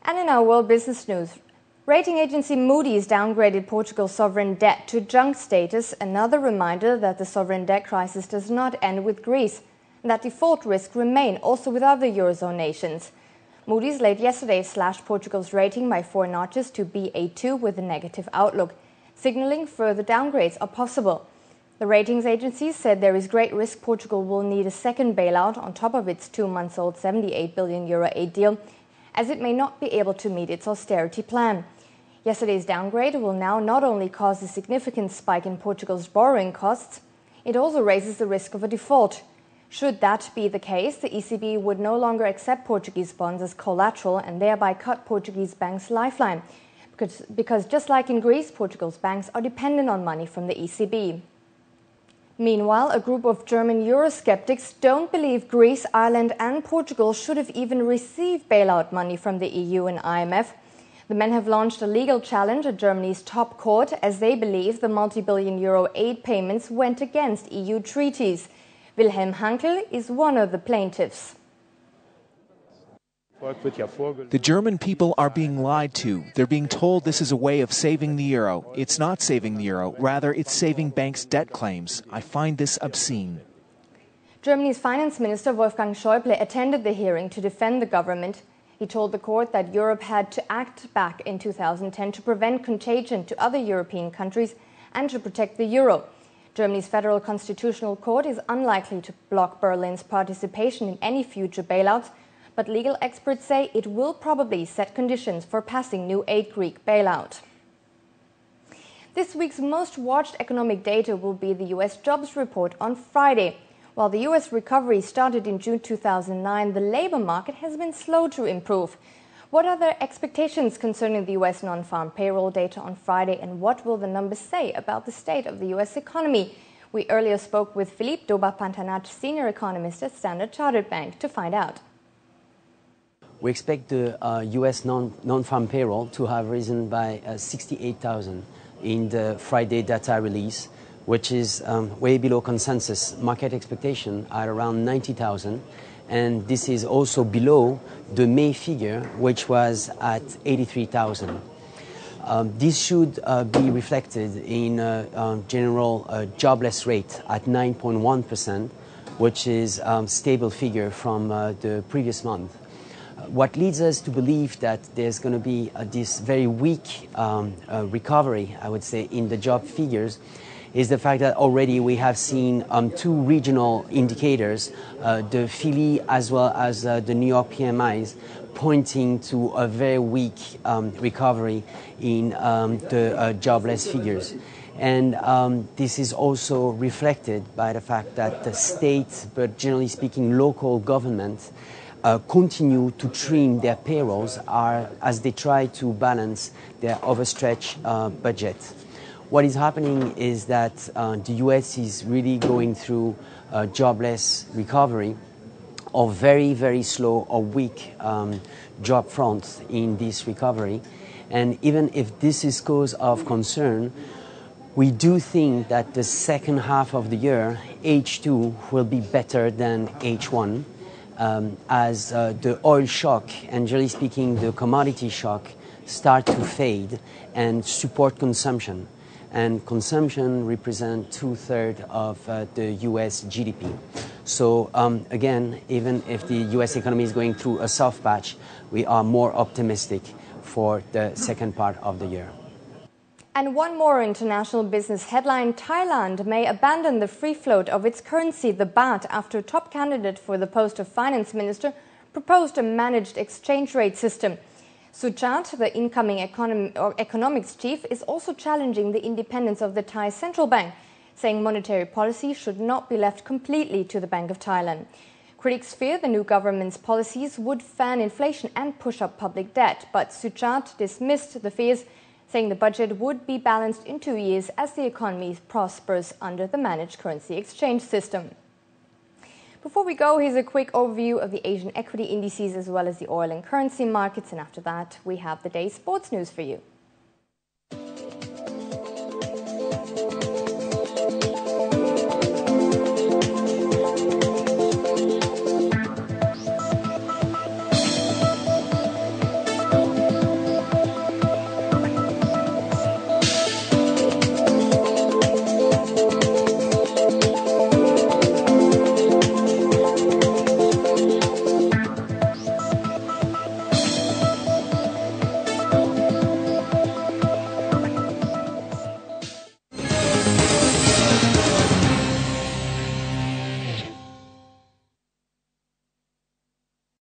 And in our world business news, rating agency Moody's downgraded Portugal's sovereign debt to junk status, another reminder that the sovereign debt crisis does not end with Greece, and that default risks remain also with other Eurozone nations. Moody's late yesterday slashed Portugal's rating by 4 notches to Ba2 with a negative outlook, signaling further downgrades are possible. The ratings agency said there is great risk Portugal will need a second bailout on top of its 2-month-old €78 billion aid deal, as it may not be able to meet its austerity plan. Yesterday's downgrade will now not only cause a significant spike in Portugal's borrowing costs, it also raises the risk of a default. Should that be the case, the ECB would no longer accept Portuguese bonds as collateral and thereby cut Portuguese banks' lifeline, because just like in Greece, Portugal's banks are dependent on money from the ECB. Meanwhile, a group of German Eurosceptics don't believe Greece, Ireland and Portugal should have even received bailout money from the EU and IMF. The men have launched a legal challenge at Germany's top court as they believe the multi-billion euro aid payments went against EU treaties. Wilhelm Hankel is one of the plaintiffs. The German people are being lied to. They're being told this is a way of saving the euro. It's not saving the euro. Rather, it's saving banks' debt claims. I find this obscene. Germany's finance minister Wolfgang Schäuble attended the hearing to defend the government. He told the court that Europe had to act back in 2010 to prevent contagion to other European countries and to protect the euro. Germany's Federal Constitutional Court is unlikely to block Berlin's participation in any future bailouts, but legal experts say it will probably set conditions for passing new aid Greek bailout. This week's most watched economic data will be the US jobs report on Friday. While the US recovery started in June 2009, the labor market has been slow to improve. What are the expectations concerning the US non-farm payroll data on Friday, and what will the numbers say about the state of the US economy? We earlier spoke with Philippe Doba-Pantanach, senior economist at Standard Chartered Bank, to find out. We expect the US non-farm payroll to have risen by 68,000 in the Friday data release, which is way below consensus market expectation at around 90,000. And this is also below the May figure, which was at 83,000. This should be reflected in a general jobless rate at 9.1%, which is a stable figure from the previous month. What leads us to believe that there's going to be this very weak recovery, I would say, in the job figures is the fact that already we have seen 2 regional indicators, the Philly as well as the New York PMIs, pointing to a very weak recovery in the jobless figures. And this is also reflected by the fact that the state, but generally speaking local government, continue to trim their payrolls as they try to balance their overstretched budget. What is happening is that the US is really going through a jobless recovery, or very, very slow or weak job front in this recovery. And even if this is cause of concern, we do think that the second half of the year, H2, will be better than H1. As the oil shock, and generally speaking the commodity shock, start to fade and support consumption. And consumption represents 2/3 of the US GDP. So again, even if the US economy is going through a soft patch, we are more optimistic for the second part of the year. And one more international business headline: Thailand may abandon the free float of its currency, the baht, after a top candidate for the post of finance minister proposed a managed exchange rate system. Suchat, the incoming economics chief, is also challenging the independence of the Thai central bank, saying monetary policy should not be left completely to the Bank of Thailand. Critics fear the new government's policies would fan inflation and push up public debt, but Suchat dismissed the fears, saying the budget would be balanced in 2 years as the economy prospers under the managed currency exchange system. Before we go, here's a quick overview of the Asian equity indices as well as the oil and currency markets, and after that we have the day's sports news for you.